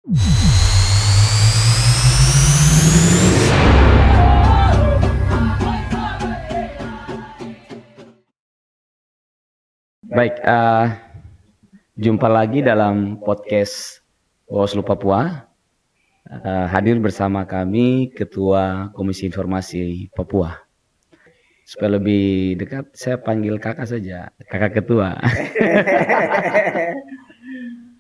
Baik, jumpa lagi dalam podcast Bawaslu Papua. Hadir bersama kami Ketua Komisi Informasi Papua. Supaya lebih dekat, saya panggil kakak saja, kakak ketua.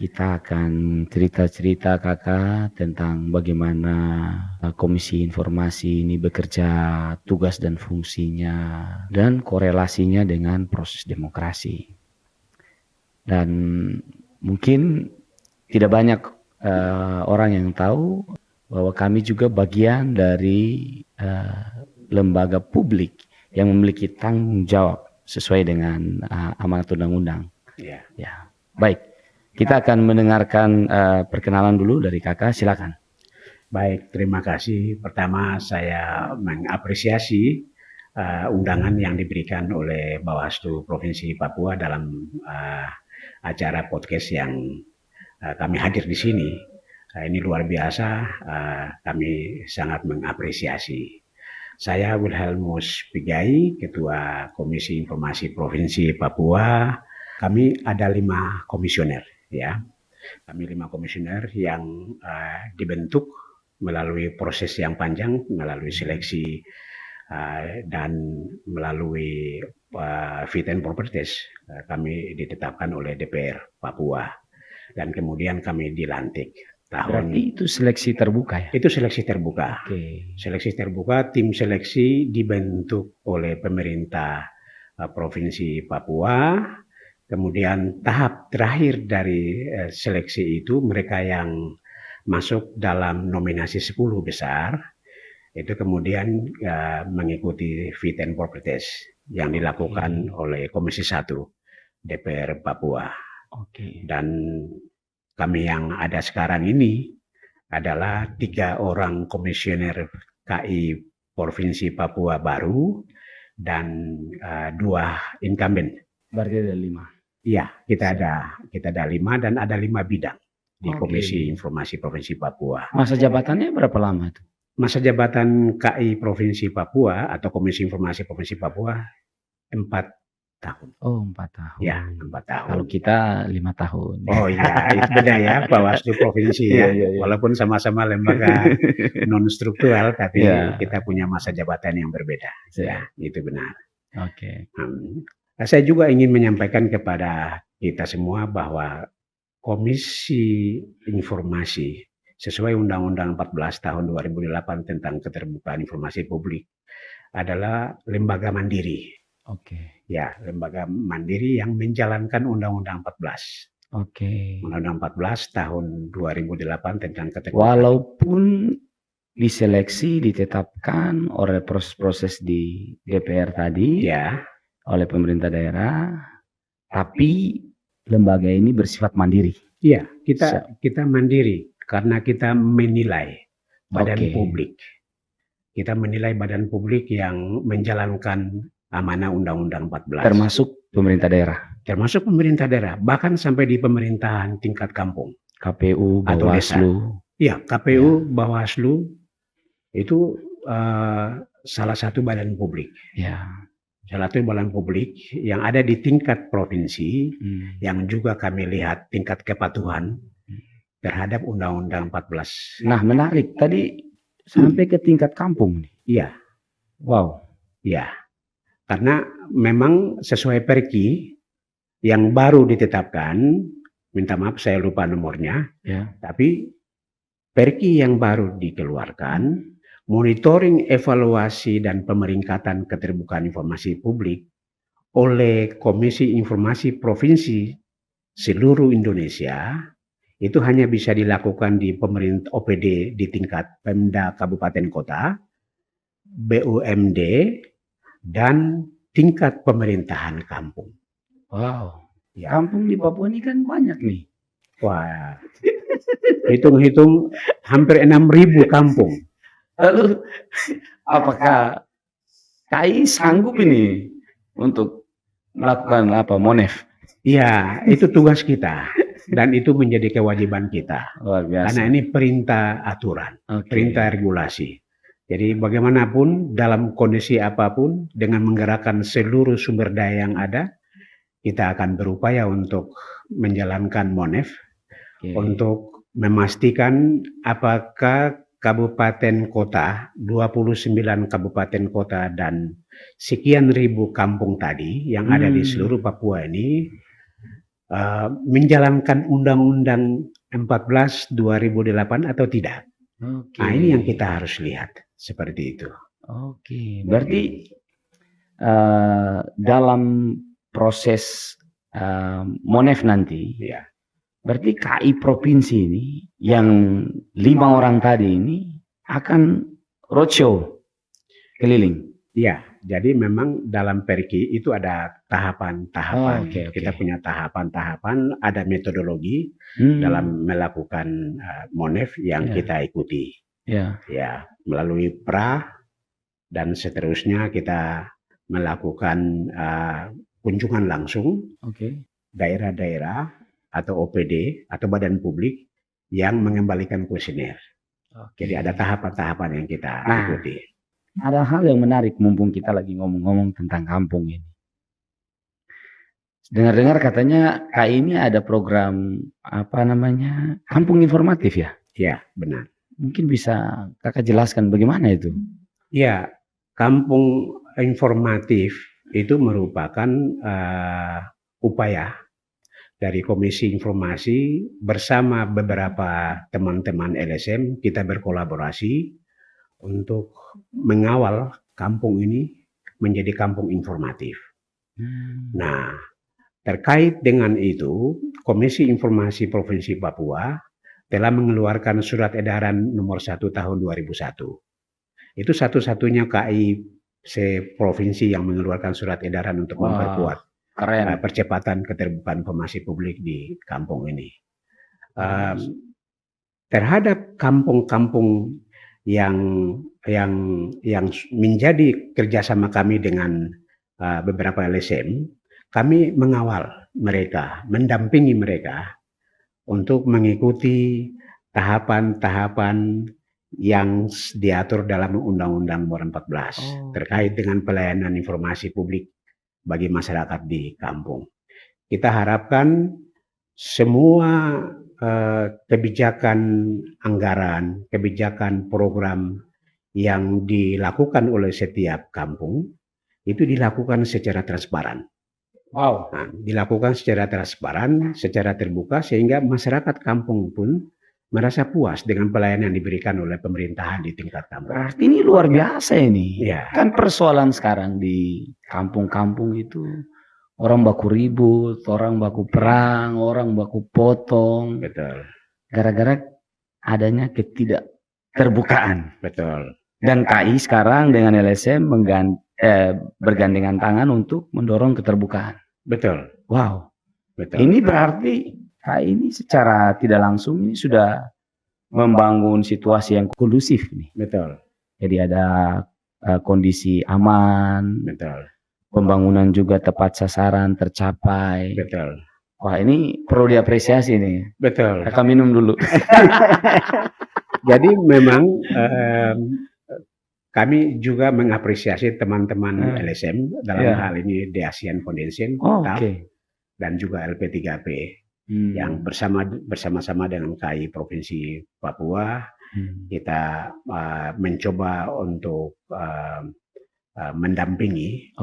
Kita akan cerita-cerita kakak tentang bagaimana Komisi Informasi ini bekerja, tugas dan fungsinya, dan korelasinya dengan proses demokrasi. Dan mungkin tidak banyak orang yang tahu bahwa kami juga bagian dari lembaga publik yang memiliki tanggung jawab sesuai dengan amanat undang-undang. Ya. Baik. Kita akan mendengarkan perkenalan dulu dari kakak, silakan. Baik, terima kasih. Pertama saya mengapresiasi undangan yang diberikan oleh Bawaslu Provinsi Papua dalam acara podcast yang kami hadir di sini. Ini luar biasa, kami sangat mengapresiasi. Saya Wilhelmus Pigai, Ketua Komisi Informasi Provinsi Papua. Kami ada 5 komisioner. Ya, kami 5 komisioner yang dibentuk melalui proses yang panjang, melalui seleksi dan melalui fit and proper test. Kami ditetapkan oleh DPR Papua dan kemudian kami dilantik. Berarti itu seleksi terbuka ya? Itu seleksi terbuka. Okay. Seleksi terbuka, tim seleksi dibentuk oleh pemerintah Provinsi Papua. Kemudian tahap terakhir dari seleksi itu mereka yang masuk dalam nominasi 10 besar itu kemudian mengikuti fit and proper test yang dilakukan oleh Komisi 1 DPR Papua. Dan kami yang ada sekarang ini adalah 3 orang komisioner KI Provinsi Papua baru dan 2 incumbent. Berarti ada 5. Iya, kita ada 5 dan ada 5 bidang di Komisi Informasi Provinsi Papua. Masa jabatannya berapa lama itu? Masa jabatan KI Provinsi Papua atau Komisi Informasi Provinsi Papua 4 tahun. Oh, 4 tahun. Ya, 4 tahun. Kalau kita 5 tahun. Oh iya, itu beda ya, Bawaslu Provinsi ya. Walaupun sama-sama lembaga non struktural, tapi kita punya masa jabatan yang berbeda. Ya, itu benar. Oke. Saya juga ingin menyampaikan kepada kita semua bahwa Komisi Informasi sesuai Undang-Undang 14 tahun 2008 tentang keterbukaan informasi publik adalah lembaga mandiri. Ya, lembaga mandiri yang menjalankan Undang-Undang 14. Undang-Undang 14 tahun 2008 tentang keterbukaan. Walaupun diseleksi, ditetapkan oleh proses-proses di DPR tadi. Ya. Oleh pemerintah daerah, tapi lembaga ini bersifat mandiri. Iya, kita mandiri karena kita menilai badan publik. Kita menilai badan publik yang menjalankan amanah Undang-Undang 14. Termasuk pemerintah daerah. Termasuk pemerintah daerah, bahkan sampai di pemerintahan tingkat kampung. KPU, Bawaslu. Iya, KPU, Bawaslu itu salah satu badan publik. Ya. Salah satu badan publik yang ada di tingkat provinsi, yang juga kami lihat tingkat kepatuhan terhadap Undang-Undang 14. Nah, menarik. Tadi sampai ke tingkat kampung nih. Iya. Wow. Iya. Karena memang sesuai Perki yang baru ditetapkan, minta maaf saya lupa nomornya, tapi Perki yang baru dikeluarkan, monitoring, evaluasi, dan pemeringkatan keterbukaan informasi publik oleh Komisi Informasi Provinsi seluruh Indonesia itu hanya bisa dilakukan di pemerintah OPD di tingkat Pemda Kabupaten Kota, BUMD, dan tingkat pemerintahan kampung. Wow. Ya. Kampung di Papua ini kan banyak nih. Wah. Hitung-hitung hampir 6.000 kampung. Lalu apakah KAI sanggup ini untuk melakukan Monef? Iya, itu tugas kita. dan itu menjadi kewajiban kita. Luar Karena biasa. ini perintah aturan, Oke. perintah regulasi. Jadi bagaimanapun dalam kondisi apapun dengan menggerakkan seluruh sumber daya yang ada, kita akan berupaya untuk menjalankan MONEF Oke. untuk memastikan apakah kabupaten kota, 29 kabupaten kota dan sekian ribu kampung tadi yang ada di seluruh Papua ini menjalankan Undang-Undang 14 2008 atau tidak. Oke. Nah, ini yang kita harus lihat seperti itu. Oke, berarti dalam proses MONEF nanti, Ya, berarti KI provinsi ini yang 5 orang tadi ini akan roadshow keliling. ya. Jadi memang dalam Perki itu ada tahapan-tahapan. Oh, oke. Kita punya tahapan-tahapan, ada metodologi Hmm, dalam melakukan MONEF yang Ya. kita ikuti. ya. Ya, melalui PRA dan seterusnya kita melakukan kunjungan langsung Oke. daerah-daerah atau OPD atau badan publik yang mengembalikan kuesioner. Oke. Jadi ada tahapan-tahapan yang kita Nah. ikuti. Ada hal yang menarik mumpung kita lagi ngomong-ngomong tentang kampung ini. Dengar-dengar katanya KI ini ada program apa namanya kampung informatif ya? Ya, benar. Mungkin bisa kakak jelaskan bagaimana itu? Ya, kampung informatif itu merupakan upaya dari Komisi Informasi bersama beberapa teman-teman LSM kita berkolaborasi untuk mengawal kampung ini menjadi kampung informatif. Nah, terkait dengan itu, Komisi Informasi Provinsi Papua telah mengeluarkan surat edaran nomor 1 tahun 2001. Itu satu-satunya KI se-provinsi yang mengeluarkan surat edaran untuk memperkuat percepatan keterbukaan informasi publik di kampung ini. Terhadap kampung-kampung yang menjadi kerjasama kami dengan beberapa LSM, kami mengawal mereka, mendampingi mereka untuk mengikuti tahapan-tahapan yang diatur dalam Undang-Undang Nomor 14 terkait dengan pelayanan informasi publik bagi masyarakat di kampung. Kita harapkan semua kebijakan anggaran, kebijakan program yang dilakukan oleh setiap kampung itu dilakukan secara transparan. Wow. Nah, dilakukan secara transparan, secara terbuka sehingga masyarakat kampung pun merasa puas dengan pelayanan yang diberikan oleh pemerintahan di tingkat kampung. Berarti ini luar biasa ini. Ya. Kan persoalan sekarang di kampung-kampung itu orang baku ribut, orang baku perang, orang baku potong. Betul. Gara-gara adanya ketidakterbukaan. Betul. Dan KI sekarang dengan LSM bergandengan tangan untuk mendorong keterbukaan. Betul. Wow. Betul. Ini berarti KI ini secara tidak langsung ini sudah membangun situasi yang kondusif nih. Betul. Jadi ada kondisi aman. Betul. Pembangunan juga tepat sasaran tercapai. Betul. Wah, ini perlu diapresiasi nih. Betul. Kakak minum dulu. Jadi memang kami juga mengapresiasi teman-teman LSM dalam hal ini The ASEAN Foundation, dan juga LP3P yang bersama-sama dengan KI Provinsi Papua kita mencoba untuk mendampingi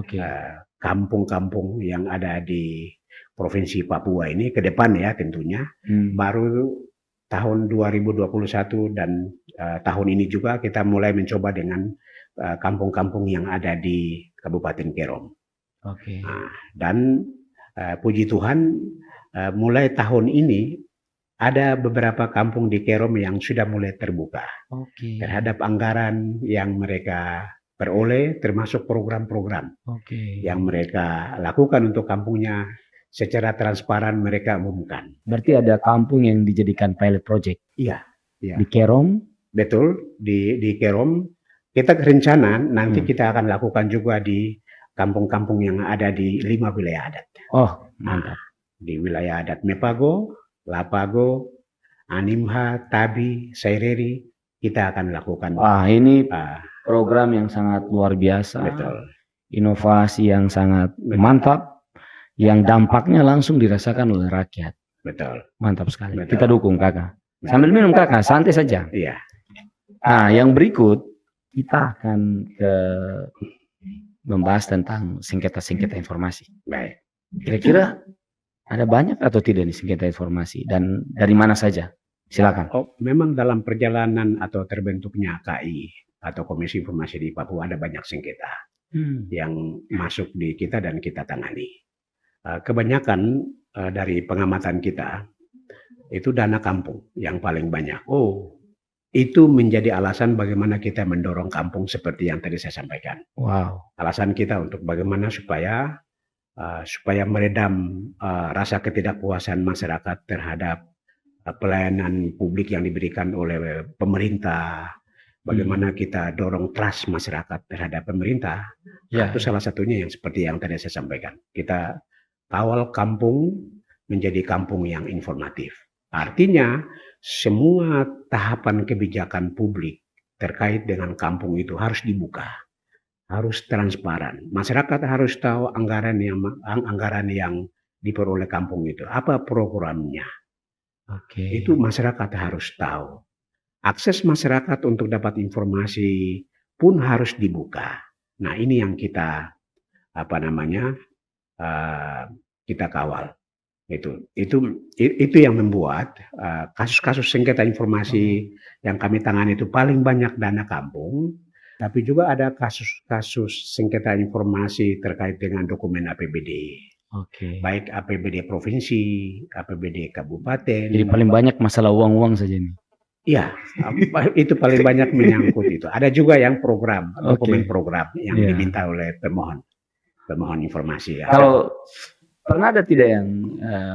kampung-kampung yang ada di Provinsi Papua ini ke depan ya tentunya. Baru tahun 2021 dan tahun ini juga kita mulai mencoba dengan kampung-kampung yang ada di Kabupaten Kerom. Dan puji Tuhan mulai tahun ini ada beberapa kampung di Kerom yang sudah mulai terbuka terhadap anggaran yang mereka peroleh, termasuk program-program yang mereka lakukan untuk kampungnya secara transparan mereka umumkan. Berarti ada kampung yang dijadikan pilot project? Iya. Di Kerom? Betul, di Kerom. Kita rencana nanti kita akan lakukan juga di kampung-kampung yang ada di 5 wilayah adat. Oh, mantap. Di wilayah adat Mepago, Lapago, Animha, Tabi, Saireri, kita akan lakukan. Wah, ini program yang sangat luar biasa. Betul. Inovasi yang sangat mantap, yang dampaknya langsung dirasakan oleh rakyat. Betul. Mantap sekali. Betul. Kita dukung kakak. Sambil minum kakak, santai saja. Iya. Nah, yang berikut kita akan membahas tentang sengketa-sengketa informasi. Baik. Kira-kira ada banyak atau tidak nih sengketa informasi dan dari mana saja? Silakan. Oh, memang dalam perjalanan atau terbentuknya KI atau Komisi Informasi di Papua ada banyak sengketa yang masuk di kita dan kita tangani. Kebanyakan dari pengamatan kita itu dana kampung yang paling banyak. Oh, itu menjadi alasan bagaimana kita mendorong kampung seperti yang tadi saya sampaikan. Wow. Alasan kita untuk bagaimana supaya meredam rasa ketidakpuasan masyarakat terhadap pelayanan publik yang diberikan oleh pemerintah. Bagaimana kita dorong trust masyarakat terhadap pemerintah. Itu salah satunya yang seperti yang tadi saya sampaikan. Kita kawal kampung menjadi kampung yang informatif. Artinya semua tahapan kebijakan publik terkait dengan kampung itu harus dibuka, harus transparan. Masyarakat harus tahu anggaran yang diperoleh kampung itu, apa programnya. Itu masyarakat harus tahu. Akses masyarakat untuk dapat informasi pun harus dibuka. Nah, ini yang kita kita kawal. Itu yang membuat kasus-kasus sengketa informasi yang kami tangani itu paling banyak dana kampung, tapi juga ada kasus-kasus sengketa informasi terkait dengan dokumen APBD. Baik APBD provinsi, APBD kabupaten. Jadi paling banyak masalah uang-uang saja nih. Iya, itu paling banyak menyangkut itu. Ada juga yang program, dokumen program yang diminta oleh pemohon informasi. Kalau pernah ada tidak yang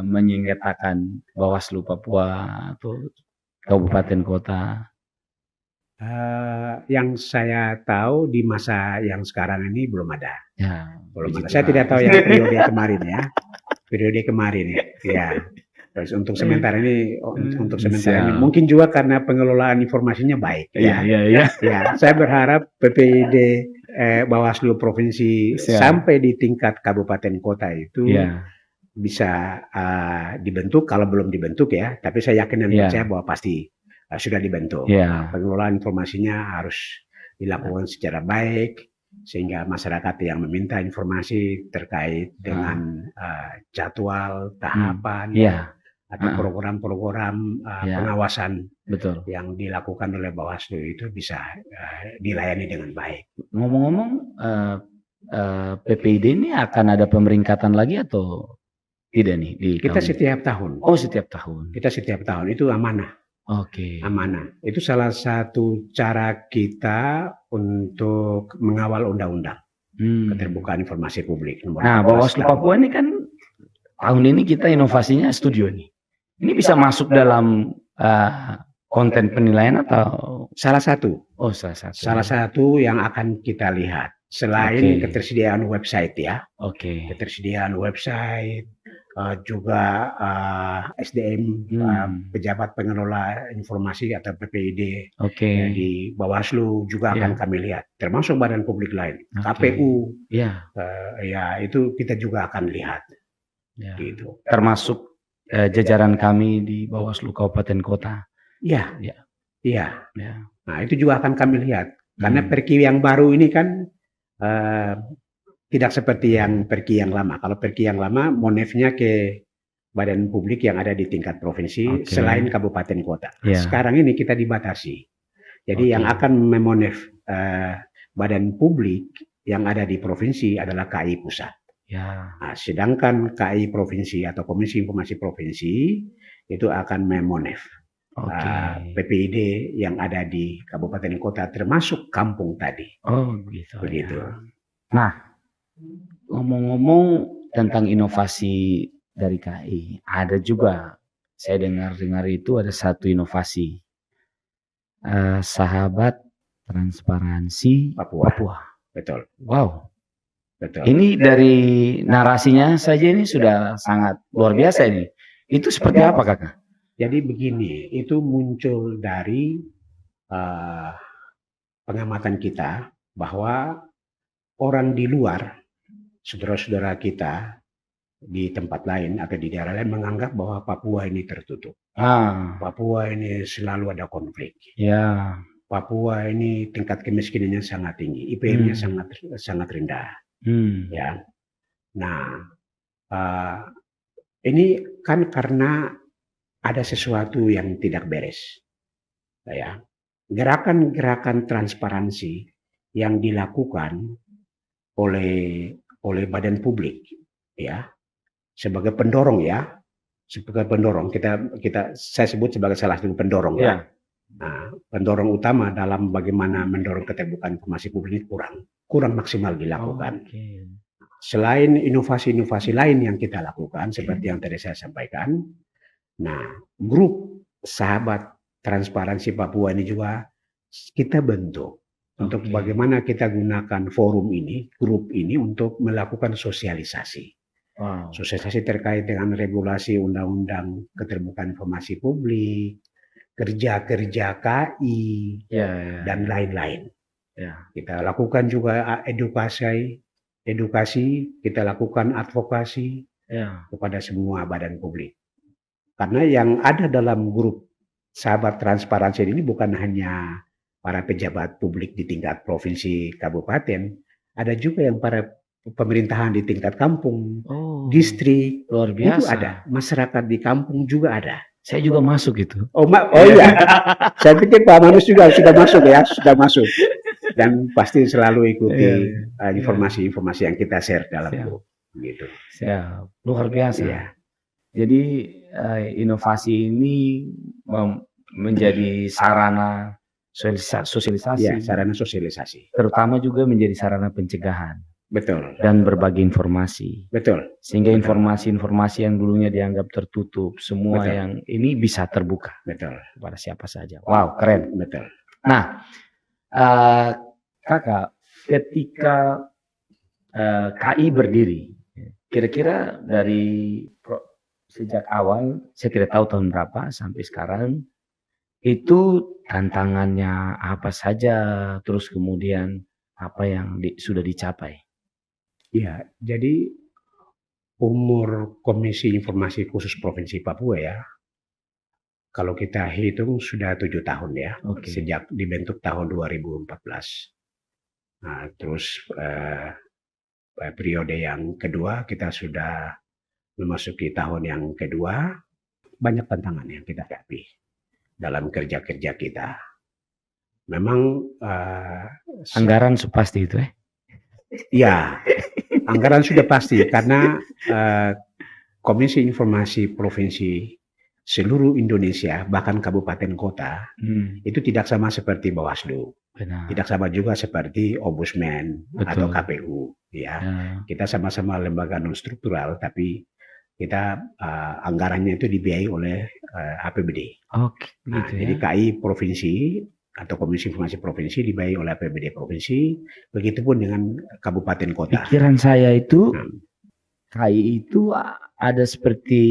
menyengketakan Bawaslu Papua atau kabupaten kota? Yang saya tahu di masa yang sekarang ini belum ada. Belum ada. Saya tidak tahu yang periode kemarin ya. Periode kemarin ya. Terus untuk sementara ini, mungkin juga karena pengelolaan informasinya baik. Ya. Saya berharap PPID Bawaslu Provinsi sampai di tingkat kabupaten kota itu bisa dibentuk. Kalau belum dibentuk ya, tapi saya yakin dan percaya bahwa pasti sudah dibentuk. Pengelolaan informasinya harus dilakukan secara baik sehingga masyarakat yang meminta informasi terkait dengan jadwal, tahapan, atau program-program pengawasan yang dilakukan oleh Bawaslu itu bisa dilayani dengan baik. Ngomong-ngomong, PPID ini akan ada pemeringkatan lagi atau tidak nih? Kita setiap tahun. Oh, setiap tahun. Kita setiap tahun, itu amanah. Amanah. Itu salah satu cara kita untuk mengawal undang-undang keterbukaan informasi publik. Nah, Bawaslu Papua ini kan tahun ini kita inovasinya studio nih. Ini bisa masuk dalam konten penilaian atau salah satu? Oh, salah satu. Salah satu yang akan kita lihat selain ketersediaan website ya. Ketersediaan website, juga SDM, pejabat pengelola informasi atau PPID di Bawaslu juga akan kami lihat, termasuk badan publik lain, KPU, itu kita juga akan lihat. Gitu. Termasuk jajaran kami di Bawaslu Kabupaten Kota. Iya. Nah, itu juga akan kami lihat karena Perki yang baru ini kan tidak seperti yang Perki yang lama. Kalau Perki yang lama monefnya ke badan publik yang ada di tingkat provinsi selain kabupaten kota. Sekarang ini kita dibatasi. Jadi yang akan memonef badan publik yang ada di provinsi adalah KI pusat. Nah, sedangkan KI provinsi atau Komisi Informasi Provinsi itu akan memonef PPID yang ada di kabupaten kota termasuk kampung tadi. Begitu. Nah, ngomong-ngomong tentang inovasi dari KI, ada juga saya dengar itu ada satu inovasi, Sahabat Transparansi Papua. Betul. Wow. Betul. Ini dari narasinya saja ini sudah sangat luar biasa ini. Itu seperti apa kakak? Jadi begini, itu muncul dari uh, pengamatan kita bahwa orang di luar, saudara-saudara kita di tempat lain atau di daerah lain menganggap bahwa Papua ini tertutup. Papua ini selalu ada konflik. Ya. Papua ini tingkat kemiskinannya sangat tinggi, IPM-nya sangat rendah. Ya. Nah, ini kan karena ada sesuatu yang tidak beres. Ya. Gerakan-gerakan transparansi yang dilakukan oleh badan publik, ya, sebagai pendorong, ya, sebagai pendorong, saya sebut sebagai salah satu pendorong, ya. Nah, pendorong utama dalam bagaimana mendorong keterbukaan informasi publik kurang maksimal dilakukan. Selain inovasi-inovasi lain yang kita lakukan, seperti yang tadi saya sampaikan, nah, grup sahabat transparansi Papua ini juga kita bentuk untuk bagaimana kita gunakan forum ini, grup ini untuk melakukan sosialisasi. Sosialisasi terkait dengan regulasi undang-undang keterbukaan informasi publik, kerja-kerja KI, dan lain-lain. Kita lakukan juga edukasi, kita lakukan advokasi kepada semua badan publik. Karena yang ada dalam grup sahabat transparansi ini bukan hanya para pejabat publik di tingkat provinsi, kabupaten, ada juga yang para pemerintahan di tingkat kampung, distrik, luar biasa. Itu ada, masyarakat di kampung juga ada. Saya juga masuk itu. Oh iya, saya pikir Pak Manus juga sudah masuk, ya, sudah masuk. Dan pasti selalu ikuti informasi-informasi yang kita share dalam grup. Gitu. Luar biasa. Ya. Jadi inovasi ini menjadi sarana sosialisasi. Ya, sarana sosialisasi. Terutama juga menjadi sarana pencegahan. Betul. Dan berbagi informasi. Betul. Sehingga informasi-informasi yang dulunya dianggap tertutup, semua yang ini bisa terbuka. Betul. Kepada siapa saja. Wow, keren. Betul. Nah, Kakak, ketika KI berdiri, kira-kira dari sejak awal, saya tidak tahu tahun berapa sampai sekarang, itu tantangannya apa saja, terus kemudian apa yang sudah dicapai? Ya, jadi umur Komisi Informasi Khusus Provinsi Papua, ya, kalau kita hitung sudah 7 tahun, ya, sejak dibentuk tahun 2014. Nah, terus periode yang kedua kita sudah memasuki tahun yang kedua, banyak tantangan yang kita hadapi dalam kerja-kerja kita. Memang anggaran pasti itu, ya, anggaran sudah pasti karena Komisi Informasi Provinsi seluruh Indonesia, bahkan kabupaten kota, itu tidak sama seperti Bawaslu. Benar. Tidak sama juga seperti Ombudsman atau KPU, ya. Kita sama-sama lembaga non struktural, tapi kita anggarannya itu dibiayai oleh APBD. Nah, jadi KI provinsi atau Komisi Informasi Provinsi dibiayai oleh APBD provinsi, begitupun dengan kabupaten kota. Pikiran saya itu KI itu ada seperti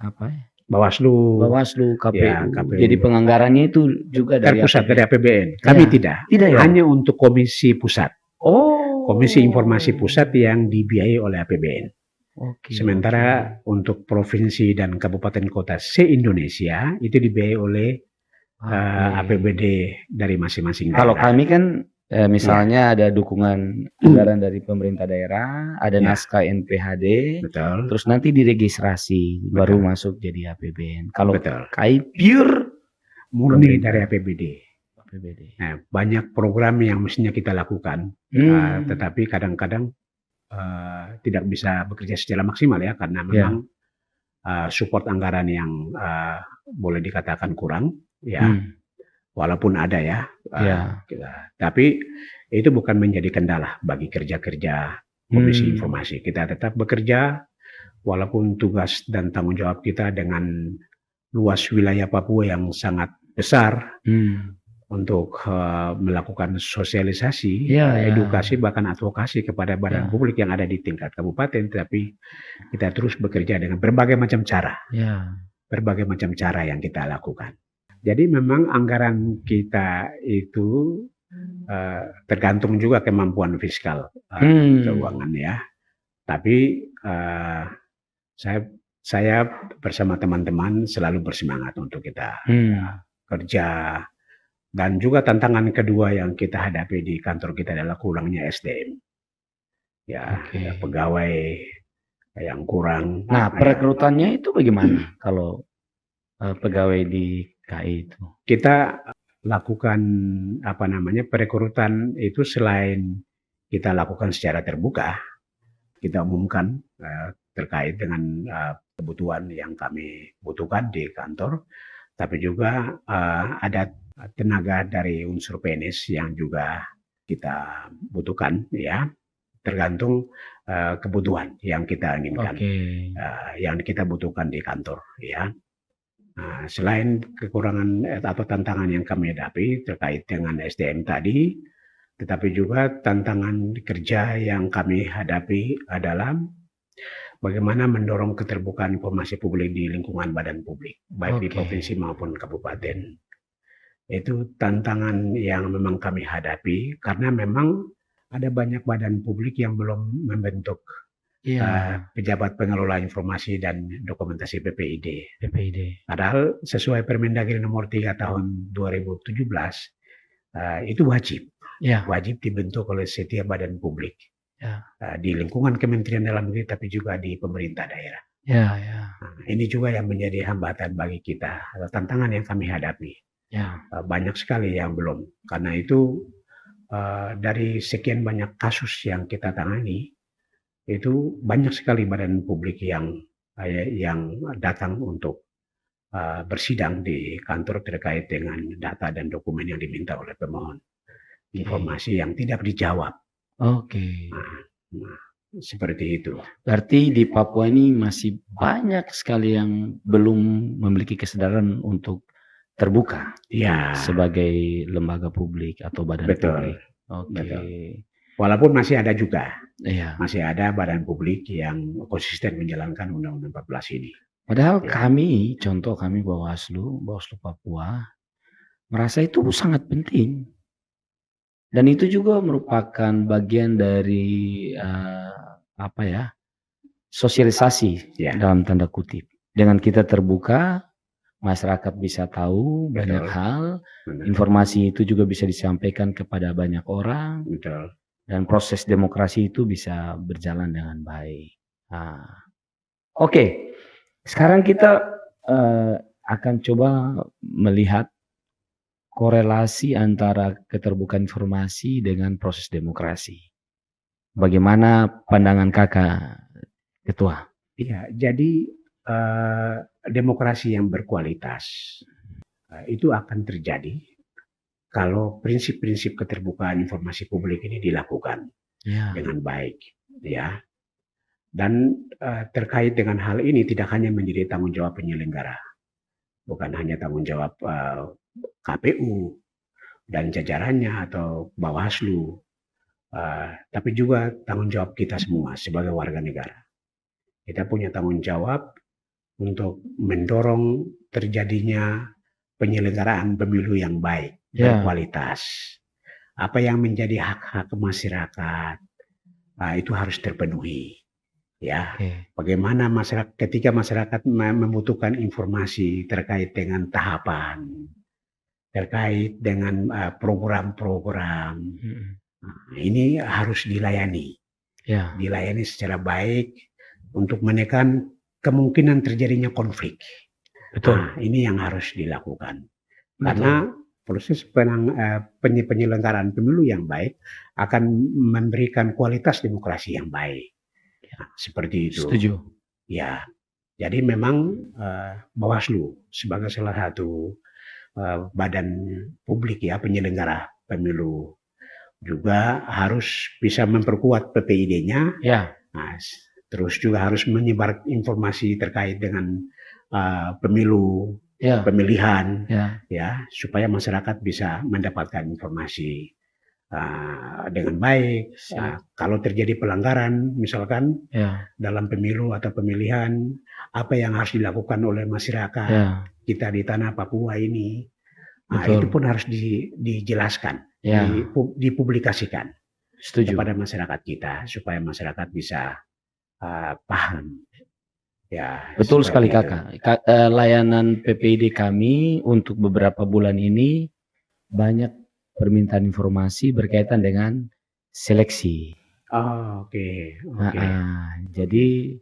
apa ya? Bawaslu, KPU. Ya, KPU. Jadi penganggarannya itu juga dari terpusat dari APBN. Kami tidak ya? Hanya untuk Komisi Pusat. Komisi Informasi Pusat yang dibiayai oleh APBN. Sementara untuk provinsi dan kabupaten kota se-Indonesia itu dibiayai oleh APBD dari masing-masing daerah. Kalau kami kan misalnya ada dukungan anggaran dari pemerintah daerah, ada naskah NPHD, terus nanti diregistrasi, baru masuk jadi APBN. Kalau KI pure murni dari APBD. Nah, banyak program yang mestinya kita lakukan, tetapi kadang-kadang tidak bisa bekerja secara maksimal, ya, karena memang support anggaran yang boleh dikatakan kurang, ya. Walaupun ada, ya, tapi itu bukan menjadi kendala bagi kerja-kerja Komisi Informasi. Kita tetap bekerja walaupun tugas dan tanggung jawab kita dengan luas wilayah Papua yang sangat besar untuk melakukan sosialisasi, edukasi, bahkan advokasi kepada badan publik yang ada di tingkat kabupaten, tapi kita terus bekerja dengan berbagai macam cara. berbagai macam cara yang kita lakukan. Jadi memang anggaran kita itu tergantung juga kemampuan fiskal keuangan ya. Tapi saya bersama teman-teman selalu bersemangat untuk kita kerja. Dan juga tantangan kedua yang kita hadapi di kantor kita adalah kurangnya SDM. Ya, pegawai yang kurang. Nah, perekrutannya itu bagaimana kalau pegawai di KI itu? Kita lakukan perekrutan itu selain kita lakukan secara terbuka, kita umumkan terkait dengan kebutuhan yang kami butuhkan di kantor, tapi juga ada tenaga dari unsur PNS yang juga kita butuhkan ya, tergantung kebutuhan yang kita inginkan, yang kita butuhkan di kantor ya. Selain kekurangan atau tantangan yang kami hadapi terkait dengan SDM tadi, tetapi juga tantangan kerja yang kami hadapi adalah bagaimana mendorong keterbukaan informasi publik di lingkungan badan publik, baik di provinsi maupun kabupaten. Itu tantangan yang memang kami hadapi karena memang ada banyak badan publik yang belum membentuk pejabat pengelola informasi dan dokumentasi PPID. Padahal sesuai Permendagri nomor 3 tahun 2017 itu wajib. Wajib dibentuk oleh setiap badan publik. Di lingkungan Kementerian Dalam Negeri tapi juga di pemerintah daerah. Ini juga yang menjadi hambatan bagi kita, atau tantangan yang kami hadapi. Banyak sekali yang belum. Karena itu dari sekian banyak kasus yang kita tangani, itu banyak sekali badan publik yang datang untuk bersidang di kantor terkait dengan data dan dokumen yang diminta oleh pemohon. Informasi yang tidak dijawab. Seperti itu. Berarti di Papua ini masih banyak sekali yang belum memiliki kesadaran untuk terbuka sebagai lembaga publik atau badan publik. Betul. Walaupun masih ada juga, masih ada badan publik yang konsisten menjalankan Undang-Undang 14 ini. Padahal kami Bawaslu Papua merasa itu sangat penting. Dan itu juga merupakan bagian dari sosialisasi dalam tanda kutip. Dengan kita terbuka, masyarakat bisa tahu banyak hal, informasi itu juga bisa disampaikan kepada banyak orang, dan proses demokrasi itu bisa berjalan dengan baik. Sekarang kita akan coba melihat korelasi antara keterbukaan informasi dengan proses demokrasi. Bagaimana pandangan Kakak, Ketua? Iya, jadi demokrasi yang berkualitas itu akan terjadi kalau prinsip-prinsip keterbukaan informasi publik ini dilakukan dengan baik, ya. Dan terkait dengan hal ini tidak hanya menjadi tanggung jawab penyelenggara, bukan hanya tanggung jawab KPU dan jajarannya atau Bawaslu, tapi juga tanggung jawab kita semua sebagai warga negara. Kita punya tanggung jawab untuk mendorong terjadinya penyelenggaraan pemilu yang baik, berkualitas. Apa yang menjadi hak-hak masyarakat itu harus terpenuhi. Bagaimana ketika masyarakat membutuhkan informasi terkait dengan tahapan, terkait dengan program-program, ini harus dilayani, dilayani secara baik untuk menekan kemungkinan terjadinya konflik. Ini yang harus dilakukan. Karena proses penyelenggaraan pemilu yang baik akan memberikan kualitas demokrasi yang baik. Seperti itu. Setuju. Ya, jadi memang Bawaslu sebagai salah satu badan publik penyelenggara pemilu juga harus bisa memperkuat PPID-nya. Terus juga harus menyebar informasi terkait dengan pemilu, pemilihan, supaya masyarakat bisa mendapatkan informasi dengan baik. Kalau terjadi pelanggaran misalkan dalam pemilu atau pemilihan, apa yang harus dilakukan oleh masyarakat kita di tanah Papua ini, itu pun harus dijelaskan, dipublikasikan kepada masyarakat kita supaya masyarakat bisa paham. Ya, betul sekali Kakak. Layanan PPID kami untuk beberapa bulan ini banyak permintaan informasi berkaitan dengan seleksi. Oke. Jadi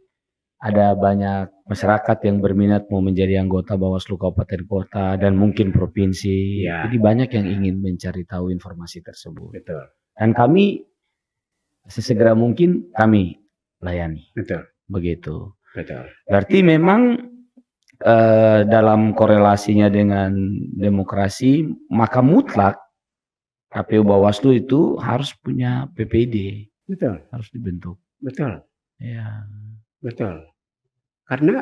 ada banyak masyarakat yang berminat mau menjadi anggota Bawaslu Kabupaten Kota dan mungkin provinsi. Jadi banyak yang ingin mencari tahu informasi tersebut. Betul. Dan kami sesegera mungkin kami layani. Betul. Begitu. Betul. Berarti memang dalam korelasinya dengan demokrasi, maka mutlak KPU Bawaslu itu harus punya PPID. Betul. Harus dibentuk. Betul. Ya. Betul. Karena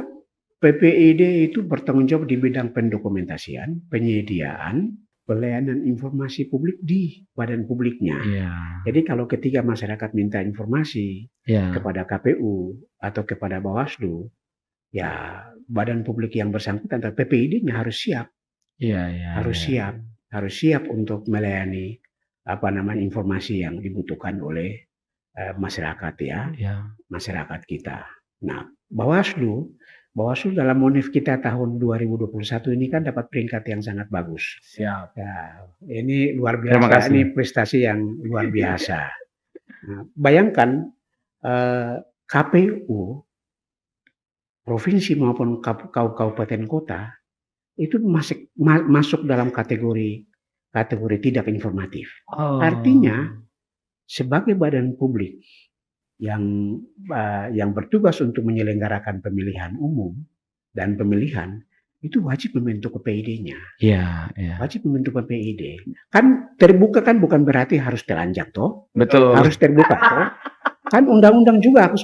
PPID itu bertanggung jawab di bidang pendokumentasian, penyediaan, pelayanan informasi publik di badan publiknya. Jadi kalau ketika masyarakat minta informasi kepada KPU atau kepada Bawaslu, ya badan publik yang bersangkutan atau PPID-nya harus siap. Harus siap untuk melayani informasi yang dibutuhkan oleh masyarakat masyarakat kita. Nah, Bawaslu dalam Monif kita tahun 2021 ini kan dapat peringkat yang sangat bagus. Siap. Ya, ini luar biasa. Ini prestasi yang luar biasa. Nah, bayangkan KPU provinsi maupun kabupaten kota itu masuk dalam kategori tidak informatif. Artinya sebagai badan publik yang bertugas untuk menyelenggarakan pemilihan umum dan pemilihan itu wajib membentuk PPID-nya. Wajib membentuk PPID. Kan terbuka kan bukan berarti harus telanjang toh. Betul. Harus terbuka toh. Kan undang-undang juga harus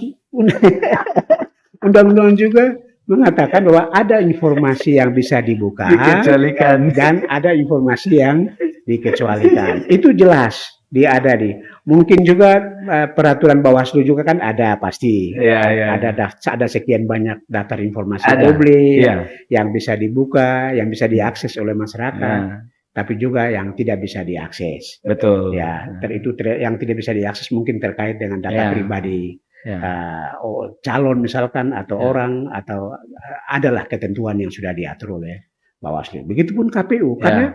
undang-undang juga mengatakan bahwa ada informasi yang bisa dibuka dan ada informasi yang dikecualikan. Itu jelas ada mungkin juga peraturan Bawaslu juga kan ada pasti. Ada sekian banyak daftar informasi publik yang bisa dibuka, yang bisa diakses oleh masyarakat, tapi juga yang tidak bisa diakses. Betul. Yang tidak bisa diakses mungkin terkait dengan data pribadi. Calon misalkan atau orang atau adalah ketentuan yang sudah diatur oleh Bawaslu. Begitupun KPU karena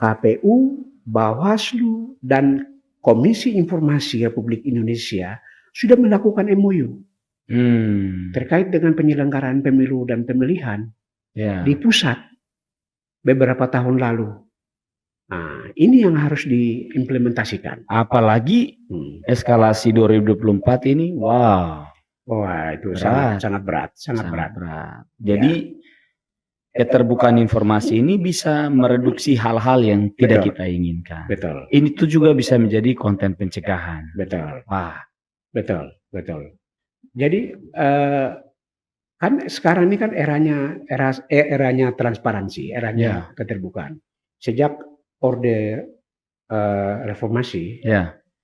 KPU, Bawaslu dan Komisi Informasi Republik Indonesia sudah melakukan MOU terkait dengan penyelenggaraan pemilu dan pemilihan di pusat beberapa tahun lalu. Nah, ini yang harus diimplementasikan. Apalagi eskalasi 2024 ini, wah itu sangat berat. Jadi keterbukaan informasi ini bisa mereduksi hal-hal yang tidak kita inginkan. Betul. Ini tuh juga bisa menjadi konten pencegahan. Betul. Betul. Jadi kan sekarang ini kan eranya transparansi, eranya keterbukaan. Sejak Orde Reformasi,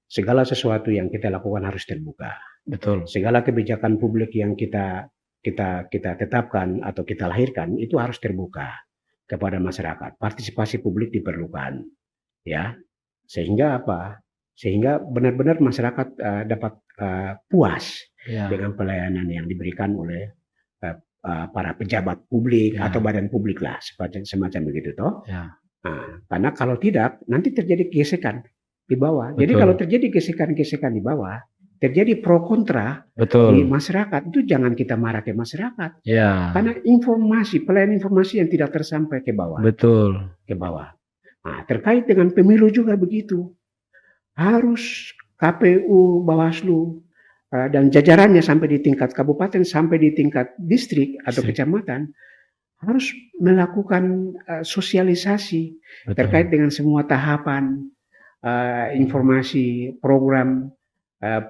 segala sesuatu yang kita lakukan harus terbuka. Betul. Segala kebijakan publik yang kita tetapkan atau kita lahirkan itu harus terbuka kepada masyarakat. Partisipasi publik diperlukan, Sehingga apa? Sehingga benar-benar masyarakat dapat puas dengan pelayanan yang diberikan oleh para pejabat publik atau badan publik lah, semacam begitu toh. Nah, karena kalau tidak nanti terjadi gesekan di bawah. Jadi kalau terjadi gesekan di bawah, terjadi pro kontra di masyarakat, itu jangan kita marah ke masyarakat. Karena pelayanan informasi yang tidak tersampai ke bawah. Ke bawah. Nah, terkait dengan pemilu juga begitu. Harus KPU, Bawaslu, dan jajarannya sampai di tingkat kabupaten, sampai di tingkat distrik atau kecamatan, harus melakukan sosialisasi terkait dengan semua tahapan informasi program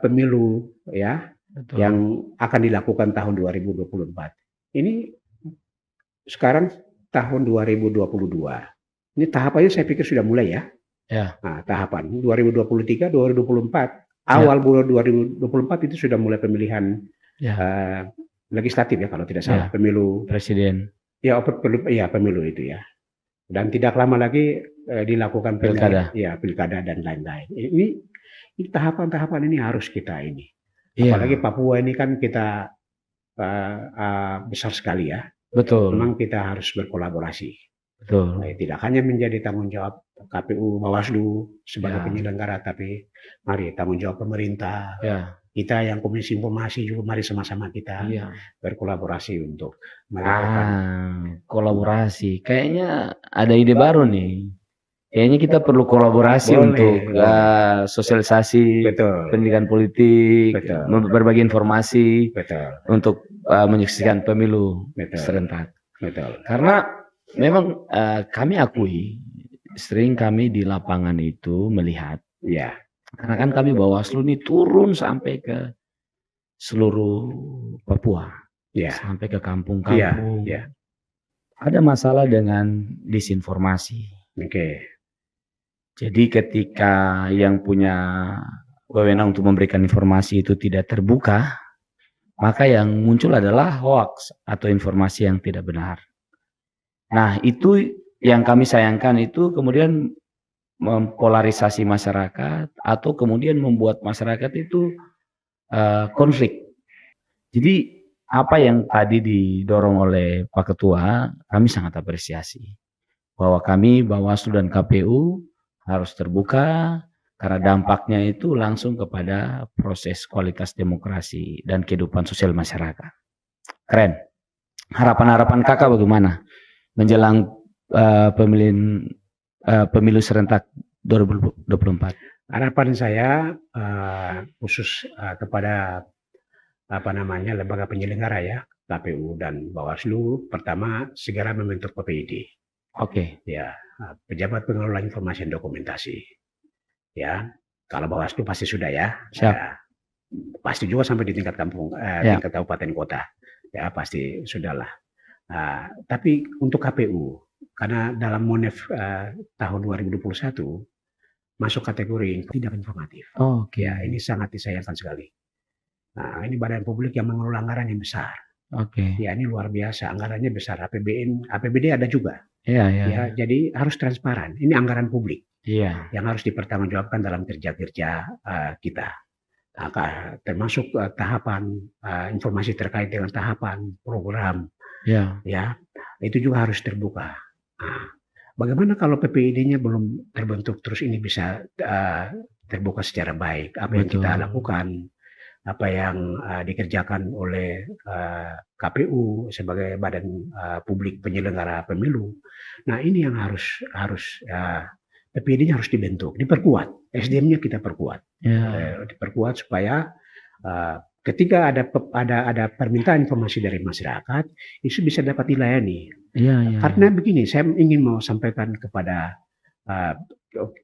pemilu yang akan dilakukan tahun 2024. Ini sekarang tahun 2022. Ini tahapannya saya pikir sudah mulai Ya. Nah, tahapan 2023, 2024, awal bulan 2024 itu sudah mulai pemilihan legislatif ya kalau tidak salah, pemilu presiden. Ya, pemilu itu ya. Dan tidak lama lagi dilakukan pilkada. Pilkada dan lain-lain. Ini tahapan-tahapan ini harus kita ini. Apalagi Papua ini kan kita besar sekali ya. Betul. Memang kita harus berkolaborasi. Betul. Tidak hanya menjadi tanggung jawab KPU, Bawaslu sebagai penyelenggara, tapi mari tanggung jawab pemerintah. Kita yang Komisi Informasi juga mari sama-sama kita berkolaborasi untuk melakukan kolaborasi. Kayaknya ada ide baru nih. Kayaknya kita perlu kolaborasi untuk sosialisasi pendidikan politik, berbagi informasi untuk menyaksikan pemilu serentak. Karena memang kami akui sering kami di lapangan itu melihat karena kan kami Bawaslu ini turun sampai ke seluruh Papua, sampai ke kampung-kampung. Ada masalah dengan disinformasi. Jadi ketika yang punya wewenang untuk memberikan informasi itu tidak terbuka, maka yang muncul adalah hoax atau informasi yang tidak benar. Nah, itu yang kami sayangkan itu kemudian mempolarisasi masyarakat atau kemudian membuat masyarakat itu konflik. Jadi apa yang tadi didorong oleh Pak Ketua, kami sangat apresiasi bahwa kami Bawaslu dan KPU harus terbuka karena dampaknya itu langsung kepada proses kualitas demokrasi dan kehidupan sosial masyarakat. Keren. Harapan-harapan kakak bagaimana menjelang pemilu serentak 2024? Harapan saya khusus kepada lembaga penyelenggara ya, KPU dan Bawaslu, pertama segera membentuk PPID. Ya, pejabat pengelola informasi dan dokumentasi. Ya, kalau Bawaslu pasti sudah ya. Pasti juga sampai di tingkat tingkat kabupaten kota. Ya, pasti sudahlah. Tapi untuk KPU, karena dalam Monef tahun 2021 masuk kategori tidak informatif. Ya, ini sangat disayangkan sekali. Nah, ini badan publik yang mengelola anggaran yang besar. Ya, ini luar biasa, anggarannya besar. APBD ada juga. Ya, jadi harus transparan. Ini anggaran publik yang harus dipertanggungjawabkan dalam kerja-kerja kita. Termasuk tahapan informasi terkait dengan tahapan program. Ya, itu juga harus terbuka. Nah, bagaimana kalau PPID-nya belum terbentuk terus ini bisa terbuka secara baik? Apa yang kita lakukan, apa yang dikerjakan oleh KPU sebagai badan publik penyelenggara pemilu. Nah, ini yang harus PPID-nya harus dibentuk, diperkuat, SDM-nya kita perkuat, diperkuat supaya ketika ada permintaan informasi dari masyarakat, itu bisa dapat dilayani. Karena begini, saya ingin mau sampaikan kepada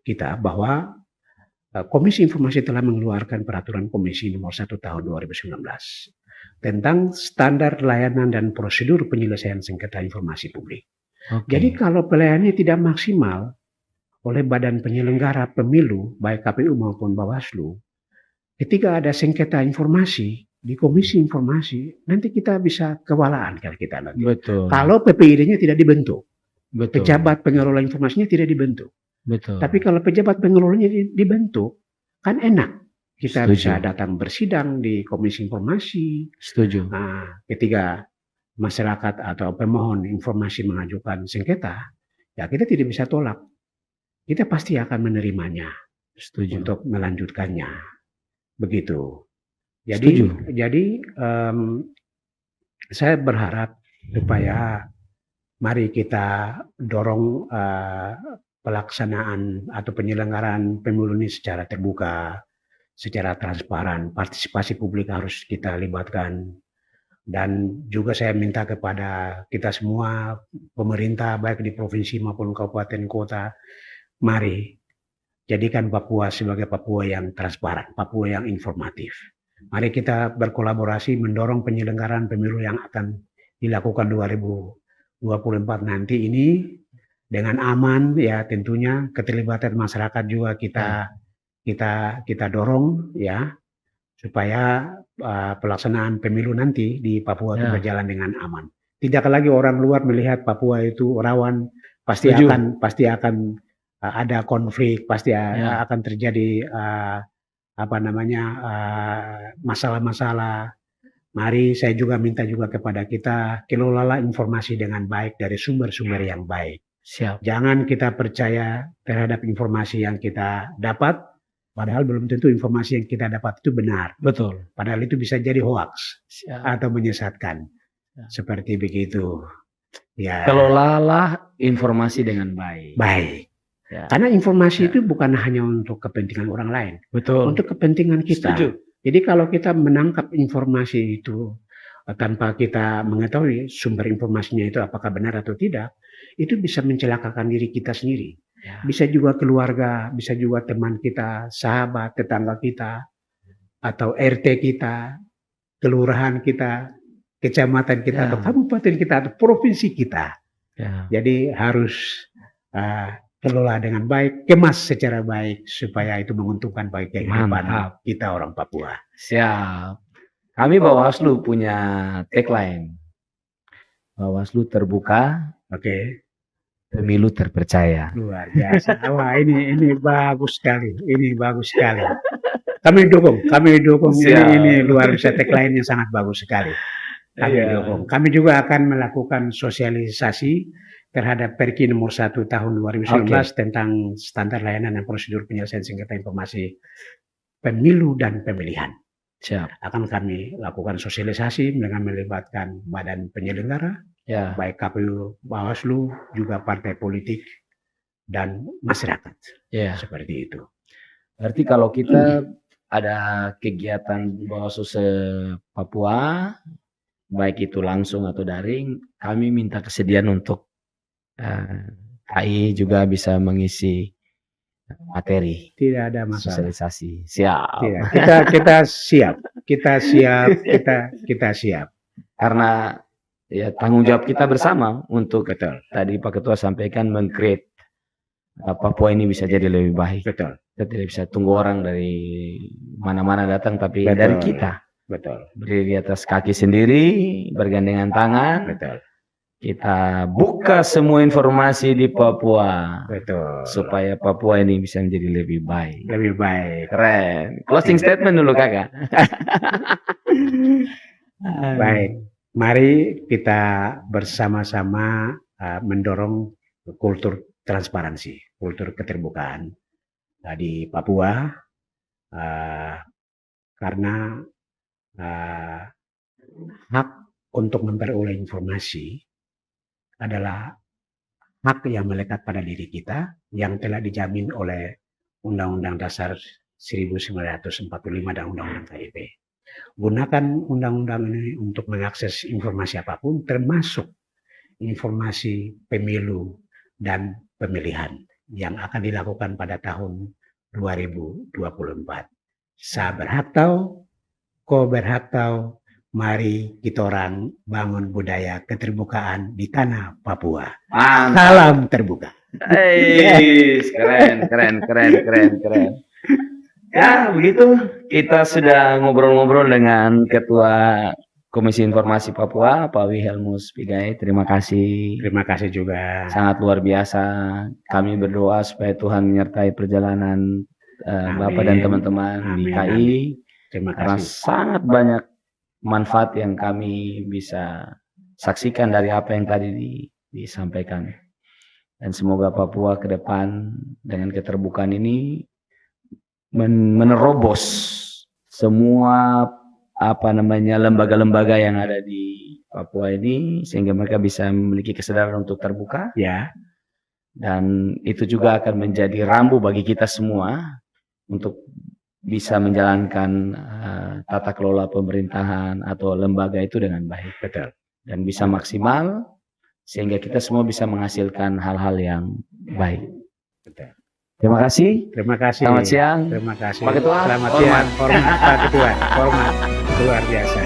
kita bahwa Komisi Informasi telah mengeluarkan peraturan Komisi nomor 1 tahun 2019 tentang standar layanan dan prosedur penyelesaian sengketa informasi publik. Jadi kalau pelayanannya tidak maksimal oleh badan penyelenggara pemilu, baik KPU maupun Bawaslu, ketika ada sengketa informasi di Komisi Informasi, nanti kita bisa kewalahan kalau kita nanti. Kalau PPID-nya tidak dibentuk, pejabat pengelola informasinya tidak dibentuk. Tapi kalau pejabat pengelolanya dibentuk, kan enak. Kita bisa datang bersidang di Komisi Informasi. Nah, ketika masyarakat atau pemohon informasi mengajukan sengketa, ya kita tidak bisa tolak. Kita pasti akan menerimanya untuk melanjutkannya. Begitu. Jadi saya berharap supaya mari kita dorong pelaksanaan atau penyelenggaraan pemilu ini secara terbuka, secara transparan. Partisipasi publik harus kita libatkan. Dan juga saya minta kepada kita semua, pemerintah baik di provinsi maupun kabupaten kota, mari jadikan Papua sebagai Papua yang transparan, Papua yang informatif. Mari kita berkolaborasi mendorong penyelenggaraan pemilu yang akan dilakukan 2024 nanti ini dengan aman, ya tentunya keterlibatan masyarakat juga kita dorong ya, supaya pelaksanaan pemilu nanti di Papua itu berjalan dengan aman. Tidak lagi orang luar melihat Papua itu rawan, pasti akan ada konflik, pasti akan terjadi masalah-masalah. Mari saya juga minta juga kepada kita, kelolalah informasi dengan baik dari sumber-sumber yang baik. Siap. Jangan kita percaya terhadap informasi yang kita dapat, padahal belum tentu informasi yang kita dapat itu benar. Betul. Padahal itu bisa jadi hoax atau menyesatkan. Seperti begitu. Ya. Kelolalah informasi dengan baik. Baik. Ya. Karena informasi itu bukan hanya untuk kepentingan orang lain. Betul. Untuk kepentingan kita. Setuju. Jadi kalau kita menangkap informasi itu tanpa kita mengetahui sumber informasinya itu apakah benar atau tidak, itu bisa mencelakakan diri kita sendiri. Ya. Bisa juga keluarga, bisa juga teman kita, sahabat, tetangga kita, atau RT kita, kelurahan kita, kecamatan kita, atau kabupaten kita, atau provinsi kita. Ya. Jadi harus kelola dengan baik, kemas secara baik, supaya itu menguntungkan bagi kehidupan kita orang Papua. Siap. Kami Bawaslu punya tagline. Bawaslu terbuka, pemilu terpercaya. Luar biasa. Wah, ini bagus sekali. Ini bagus sekali. Kami dukung. Ini luar biasa, tagline yang sangat bagus sekali. Kami dukung. Kami juga akan melakukan sosialisasi terhadap Perki nomor 1 tahun 2019 tentang standar layanan dan prosedur penyelesaian sengketa informasi pemilu dan pemilihan. Siap. Akan kami lakukan sosialisasi dengan melibatkan badan penyelenggara, baik KPU, Bawaslu, juga partai politik dan masyarakat. Seperti itu. Berarti kalau kita ada kegiatan Bawaslu se-Papua, baik itu langsung atau daring, kami minta kesediaan untuk KI juga bisa mengisi materi. Tidak ada masalah. Sosialisasi. Siap. Kita siap. Karena ya tanggung jawab kita bersama untuk tadi Pak Ketua sampaikan meng-create Papua ini bisa jadi lebih baik. Betul. Kita tidak bisa tunggu orang dari mana-mana datang, tapi dari kita. Betul. Berdiri di atas kaki sendiri, bergandengan tangan. Betul. Kita buka semua informasi di Papua. Betul. Supaya Papua ini bisa menjadi lebih baik. Lebih baik. Keren. Closing statement dulu Kakak. Baik. Mari kita bersama-sama mendorong kultur transparansi, kultur keterbukaan di Papua. Karena hak untuk memperoleh informasi adalah hak yang melekat pada diri kita yang telah dijamin oleh Undang-Undang Dasar 1945 dan Undang-Undang KIP. Gunakan undang-undang ini untuk mengakses informasi apapun, termasuk informasi pemilu dan pemilihan yang akan dilakukan pada tahun 2024. Saya berhak tahu, kau berhak tahu. Mari kita orang bangun budaya keterbukaan di tanah Papua. Salam terbuka. Keren. Ya, begitu. Kita sudah ngobrol-ngobrol dengan Ketua Komisi Informasi Papua, Pak Wilhelmus Pigai. Terima kasih. Terima kasih juga. Sangat luar biasa. Kami berdoa supaya Tuhan menyertai perjalanan Bapak dan teman-teman di KI. Terima kasih. Karena sangat banyak manfaat yang kami bisa saksikan dari apa yang tadi disampaikan. Dan semoga Papua ke depan dengan keterbukaan ini menerobos semua lembaga-lembaga yang ada di Papua ini sehingga mereka bisa memiliki kesadaran untuk terbuka. Ya. Dan itu juga akan menjadi rambu bagi kita semua untuk bisa menjalankan tata kelola pemerintahan atau lembaga itu dengan baik. Betul. Dan bisa maksimal sehingga kita semua bisa menghasilkan hal-hal yang baik. Betul. Terima kasih. Terima kasih. Selamat siang. Terima kasih. Pak Ketua. Selamat siang. Hormat Pak Ketua. Hormat. Luar biasa.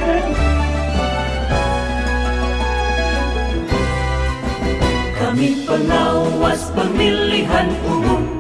Kami Kami pengawas pemilihan umum